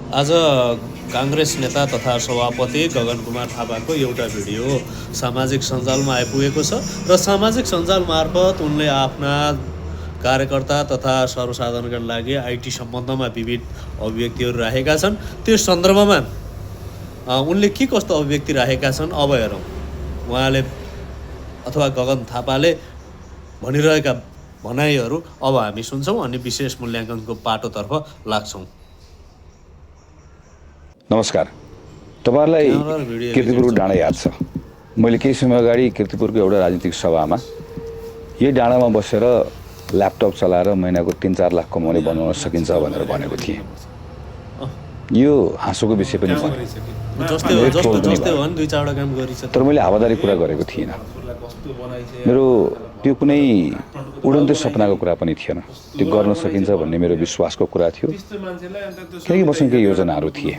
आज काङ्ग्रेस नेता तथा सभापति गगन कुमार थापाको एउटा भिडियो सामाजिक सञ्जालमा आइपुगेको छ र सामाजिक सञ्जाल मार्फत उनले आफ्ना कार्यकर्ता तथा सर्वसाधारणका लागि आइटी सम्बन्धमा विविध अभिव्यक्तिहरू राखेका छन्। त्यो सन्दर्भमा उनले के कस्तो अभिव्यक्ति राखेका छन् अब हेरौँ। उहाँले अथवा गगन थापाले भनिरहेका भनाइहरू अब हामी सुन्छौँ अनि विशेष मूल्याङ्कनको पाटोतर्फ लाग्छौँ। नमस्कार, तपाईहरुलाई कीर्तिपुरको डाँडा याद छ। मैले केही समय अगाडि कीर्तिपुरको एउटा राजनीतिक सभामा यही डाँडामा बसेर ल्यापटप चलाएर महिनाको 3-4 लाख कमाउने बनाउन सकिन्छ भनेर भनेको थिएँ। यो हाँसोको विषय पनि भयो, तर मैले हावादारी कुरा गरेको थिइनँ। मेरो त्यो कुनै उडन्ते सपनाको कुरा पनि थिएन। त्यो गर्न सकिन्छ भन्ने मेरो विश्वासको कुरा थियो। केही वर्षकै योजनाहरू थिए।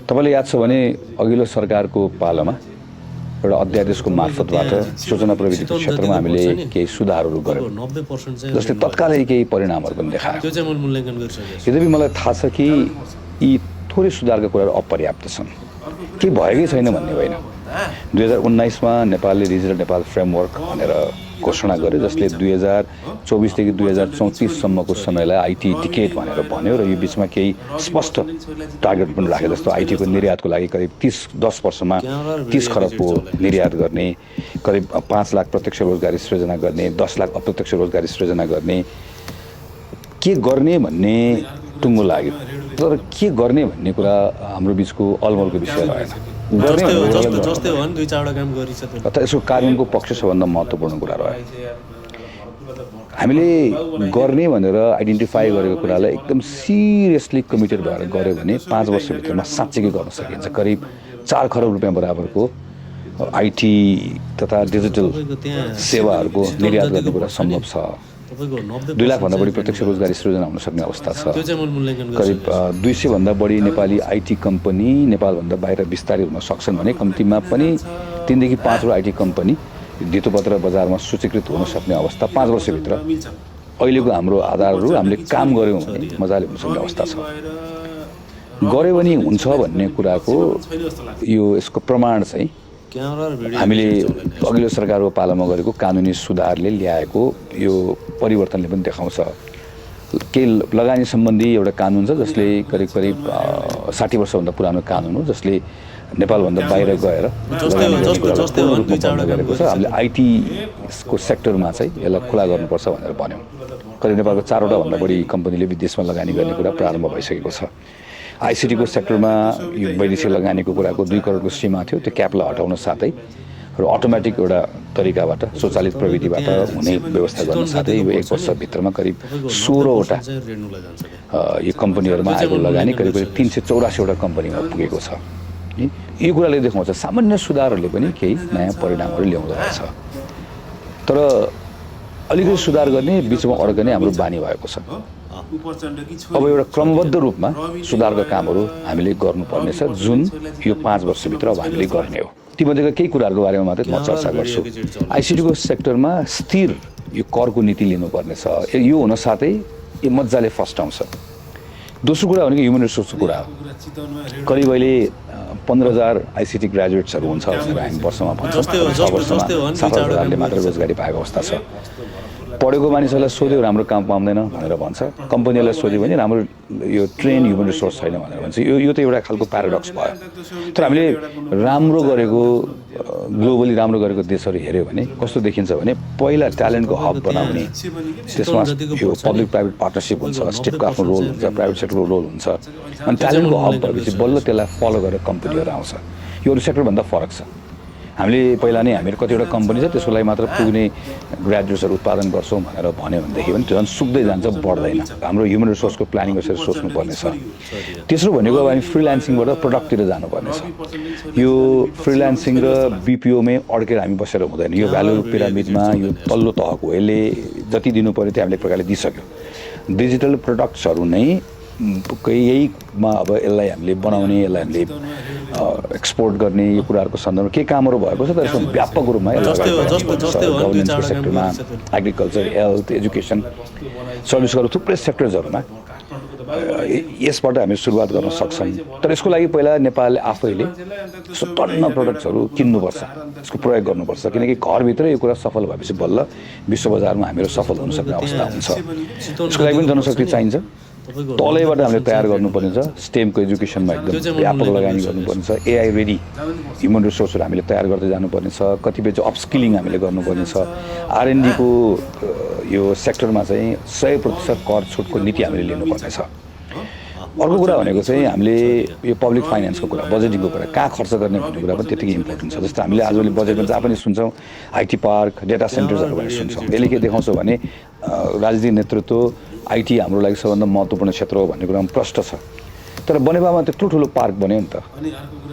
तपाईलाई याद छ भने अघिल्लो सरकारको पालामा एउटा अध्यादेशको मार्फतबाट सूचना प्रविधिको क्षेत्रमा हामीले केही सुधारहरू गर्यौं, जसले तत्कालै केही परिणामहरू पनि देखायो। यद्यपि मलाई थाहा छ कि यी थोरै सुधारका कुराहरू अपर्याप्त छन्, केही भएकै छैन भन्ने होइन। 2019 मा नेपालले डिजिटल नेपाल फ्रेमवर्क भनेर घोषणा गर्यो, जसले 2024 देखि 2034 सम्मको समयलाई आइटी टिकेट भनेर भन्यो र यो बीचमा केही स्पष्ट टार्गेट पनि राखे, जस्तो आइटीको निर्यातको लागि करिब 10 वर्षमा 30 खरबको निर्यात गर्ने, करिब 5 लाख प्रत्यक्ष रोजगारी सृजना गर्ने, 10 लाख अप्रत्यक्ष रोजगारी सृजना गर्ने। के गर्ने भन्ने टुङ्गो लाग्यो, तर के गर्ने भन्ने कुरा हाम्रो बीचको अलमलको विषय रहेन। यसको कानुनको पक्ष सबभन्दा महत्त्वपूर्ण कुरा रह्यो। हामीले गर्ने भनेर आइडेन्टिफाई गरेको कुरालाई एकदम सिरियसली कमिटेड भएर गऱ्यो भने 5 वर्षभित्रमा साँच्चै गर्न सकिन्छ। करिब 4 खरब रुपियाँ बराबरको आइटी तथा डिजिटल सेवाहरूको निर्यात गर्ने कुरा सम्भव छ। 2 लाख भन्दा बढी प्रत्यक्ष रोजगारी सृजना हुन सक्ने अवस्था छ। करिब 200 भन्दा बढी नेपाली आइटी कम्पनी नेपालभन्दा बाहिर विस्तारित हुन सक्छन् भने कम्तीमा पनि 3 देखि 5 वटा आइटी कम्पनी धितोपत्र बजारमा सूचीकृत हुन सक्ने अवस्था 5 वर्षभित्र अहिलेको हाम्रो आधारहरू हामीले काम गर्यौँ भने मजाले हुन सक्ने अवस्था छ। गर्यो भने हुन्छ भन्ने कुराको यसको प्रमाण चाहिँ हामीले अघिल्लो सरकारको पालामा गरेको कानुनी सुधारले ल्याएको यो परिवर्तनले पनि देखाउँछ। केही लगानी सम्बन्धी एउटा कानुन छ जसले करिब 60 वर्षभन्दा पुरानो कानुन हो, जसले नेपालभन्दा बाहिर गएर गरेको छ। हामीले आइटीको सेक्टरमा चाहिँ यसलाई खुला गर्नुपर्छ भनेर भन्यौँ। करिब नेपालको 4 वटा भन्दा बढी कम्पनीले विदेशमा लगानी गर्ने कुरा प्रारम्भ भइसकेको छ। आइसिटीको सेक्टरमा यो वैदेशिक लगानीको कुराको 2 करोडको सीमा थियो, त्यो क्यापलाई हटाउन साथै र अटोमेटिक एउटा तरिकाबाट स्वचालित प्रविधिबाट हुने व्यवस्था गर्न साथै यो 1 वर्षभित्रमा करिब 16 वटा यो कम्पनीहरूमा आएको लगानी करिब 384 वटा कम्पनीमा पुगेको छ। यो कुराले देखाउँछ सामान्य सुधारहरूले पनि केही नयाँ परिणामहरू ल्याउँदो रहेछ। तर अलिकति सुधार गर्ने बिचमा अड्कने हाम्रो बानी भएको छ। अब एउटा क्रमबद्ध रूपमा सुधारका कामहरू हामीले गर्नुपर्नेछ, जुन यो 5 वर्षभित्र अब हामीले गर्ने हो। तीमध्येका केही कुराहरूको बारेमा मात्रै म चर्चा गर्छु। आइसिटीको सेक्टरमा स्थिर यो करको नीति लिनुपर्नेछ। यो हुन साथै यो मजाले फस्टाउँछ। दोस्रो कुरा भनेको ह्युमन रिसोर्सको कुरा हो। करिब अहिले 15,000 आइसिटी ग्रेजुएट्सहरू हुन्छ भनेर हामी वर्षमा भन्छौँ। 7,000ले मात्र रोजगारी पाएको अवस्था छ। पढेको मानिसहरूलाई सोध्यो राम्रो काम पाउँदैन भनेर भन्छ, कम्पनीहरूलाई सोध्यो भने राम्रो यो ट्रेन ह्युमन रिसोर्स छैन भनेर भन्छ। यो त एउटा खालको प्याराडक्स भयो। तर हामीले राम्रो गरेको ग्लोबली राम्रो गरेको देशहरू हेऱ्यो भने कस्तो देखिन्छ भने पहिला ट्यालेन्टको हब बनाउने, त्यसमा यो पब्लिक प्राइभेट पार्टनरसिप हुन्छ, स्टेटको आफ्नो रोल हुन्छ, प्राइभेट सेक्टरको रोल हुन्छ, अनि ट्यालेन्टको हब भएपछि बल्ल त्यसलाई फलो गरेर कम्पनीहरू आउँछ। यो अरू सेक्टरभन्दा फरक छ। हामीले पहिला नै हामीहरू कतिवटा कम्पनी छ त्यसको लागि मात्र पुग्ने ग्रेजुएट्सहरू उत्पादन गर्छौँ भनेर भन्यो भनेदेखि पनि त्यो झन् सुक्दै जान्छ, बढ्दैन। हाम्रो ह्युमन रिसोर्सको प्लानिङ कसरी सोच्नुपर्ने छ। तेस्रो भनेको अब हामी फ्रिल्यान्सिङबाट प्रडक्टतिर जानुपर्ने छ। यो फ्रिल्यान्सिङ र बिपिओमै अड्केर हामी बसेर हुँदैन। यो भ्यालु पिरामिडमा यो तल्लो तहको यसले जति दिनु पर्यो त्यो हामीले एक प्रकारले दिइसक्यो। डिजिटल प्रडक्ट्सहरू नै यहीमा अब यसलाई हामीले बनाउने, यसलाई हामीले एक्सपोर्ट गर्ने यो कुराहरूको सन्दर्भमा के कामहरू भएको छ। तर यसको व्यापक रूपमा गभर्नेन्सको सेक्टरमा, एग्रिकल्चर, हेल्थ, एजुकेसन, सर्भिसहरू थुप्रै सेक्टर्सहरूमा यसबाट हामी सुरुवात गर्न सक्छौँ। तर यसको लागि पहिला नेपालले आफैले टन्न प्रडक्ट्सहरू किन्नुपर्छ, यसको प्रयोग गर्नुपर्छ, किनकि घरभित्रै यो कुरा सफल भएपछि बल्ल विश्व बजारमा हामीहरू सफल हुन सक्ने अवस्था हुन्छ। यसको लागि पनि जनशक्ति चाहिन्छ। तलैबाट हामीले तयार गर्नुपर्ने छ। स्टेमको एजुकेसनमा एकदम व्यापक लगानी गर्नुपर्ने छ। एआई रेडी ह्युमन रिसोर्सहरू हामीले तयार गर्दै जानुपर्ने छ। कतिपय चाहिँ अपस्किलिङ हामीले गर्नुपर्ने छ। आरएनडीको यो सेक्टरमा चाहिँ 100% कर छुटको नीति हामीले लिनुपर्ने छ। अर्को कुरा भनेको चाहिँ हामीले यो पब्लिक फाइनेन्सको कुरा, बजेटिङको कुरा, कहाँ खर्च गर्ने भन्ने कुरा पनि त्यतिकै इम्पोर्टेन्ट छ। जस्तो हामीले आजभोलि बजेटमा जहाँ पनि सुन्छौँ आइटी पार्क, डेटा सेन्टर्सहरू भनेर सुन्छौँ। यसले के देखाउँछ भने राजनीतिक नेतृत्व आइटी हाम्रो लागि सबभन्दा महत्त्वपूर्ण क्षेत्र हो भन्ने कुरामा प्रष्ट छ। तर बनेपामा त्यत्रो ठुलो पार्क बन्यो नि त,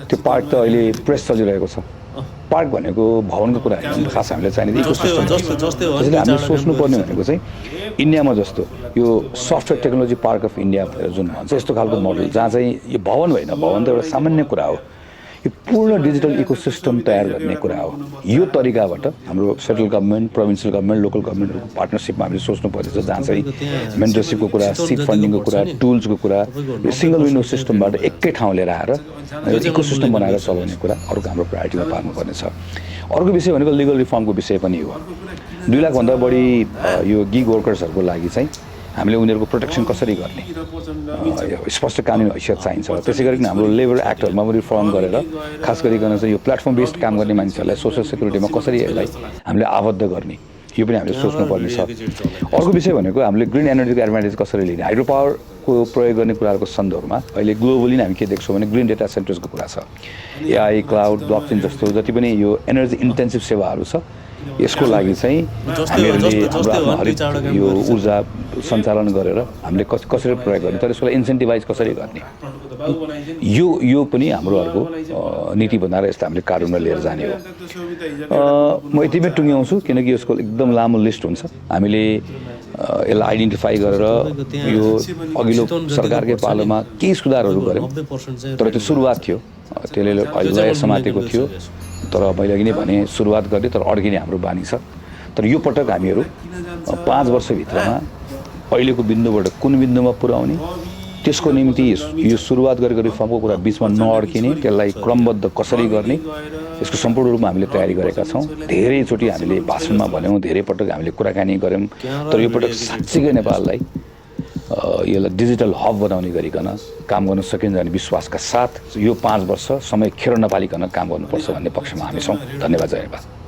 त्यो पार्क त अहिले प्रेस चलिरहेको छ। पार्क भनेको भवनको कुरा होइन, खास हामीले चाहिने इकोसिस्टम। त्यसैले हामीले सोच्नुपर्ने भनेको चाहिँ इन्डियामा जस्तो यो software technology park of India भनेर जुन भन्छ, यस्तो खालको मोडल जहाँ चाहिँ यो भवन होइन, भवन त एउटा सामान्य कुरा हो, यो पूर्ण डिजिटल इकोसिस्टम तयार गर्ने कुरा हो। यो तरिकाबाट हाम्रो सेन्ट्रल गभर्मेन्ट, प्रोभिन्सियल गभर्मेन्ट, लोकल गभर्मेन्टहरूको पार्टनरसिपमा हामीले सोच्नुपर्छ, जहाँ चाहिँ मेन्टरसिपको कुरा, सिड फन्डिङको कुरा, टुल्सको कुरा, यो सिङ्गल विन्डो सिस्टमबाट एकै ठाउँ लिएर आएर इकोसिस्टम बनाएर चलाउने कुरा अर्को हाम्रो प्रायोरिटीमा पार्नुपर्ने छ। अर्को विषय भनेको लिगल रिफर्मको विषय पनि हो। 2 लाखभन्दा बढी यो गिग वर्कर्सहरूको लागि चाहिँ हामीले उनीहरूको प्रोटेक्सन कसरी गर्ने, स्पष्ट कानुनी हैसियत चाहिन्छ। त्यसै गरिकन हाम्रो लेबर एक्टहरूमा पनि रिफर्म गरेर खास गरिकन चाहिँ यो प्लेटफर्म बेस्ड काम गर्ने मान्छेहरूलाई सोसियल सेक्युरिटीमा कसरी यसलाई हामीले आबद्ध गर्ने, यो पनि हामीले सोच्नुपर्ने छ। अर्को विषय भनेको हामीले ग्रिन एनर्जीको एडभान्टेज कसरी लिने, हाइड्रो पावरको प्रयोग गर्ने कुराहरूको सन्दर्भमा अहिले ग्लोबली हामी के देख्छौँ भने ग्रिन डेटा सेन्टर्सको कुरा छ। एआई, क्लाउड, ब्लकचेन जस्तो जति पनि यो एनर्जी इन्टेन्सिभ सेवाहरू छ, यसको लागि चाहिँ हामीहरूले हाम्रो आफ्नो हरित यो ऊर्जा सञ्चालन गरेर हामीले कसरी प्रयोग गर्ने, तर यसको लागि इन्सेन्टिभाइज कसरी गर्ने, यो पनि हाम्रो अर्को नीति बनाएर यस्तो हामीले कानुनमा लिएर जाने हो। म यतिमै टुङ्ग्याउँछु किनकि यसको एकदम लामो लिस्ट हुन्छ। हामीले यसलाई आइडेन्टिफाई गरेर यो अघिल्लो सरकारकै पालोमा केही सुधारहरू गऱ्यौँ, तर त्यो सुरुवात थियो, त्यसले अहिले लय समातेको थियो। तर मैले अघि नै भने सुरुवात गर्ने तर अड्किने हाम्रो बानी छ। तर यो पटक हामीहरू 5 वर्षभित्रमा अहिलेको बिन्दुबाट कुन बिन्दुमा पुर्याउने, त्यसको निम्ति यो सुरुवात गरेको रिफर्मको कुरा बिचमा नअड्किने, त्यसलाई क्रमबद्ध कसरी गर्ने, यसको सम्पूर्ण रूपमा हामीले तयारी गरेका छौँ। धेरैचोटि हामीले भाषणमा भन्यौँ, धेरै पटक हामीले कुराकानी गऱ्यौँ। तर यो पटक साँच्चीकै नेपाललाई यसलाई डिजिटल हब बनाउने गरिकन काम गर्न सकिन्छ भन्ने विश्वासका साथ यो 5 वर्ष समय खेर नपालिकन काम गर्नुपर्छ भन्ने पक्षमा हामी छौँ। धन्यवाद।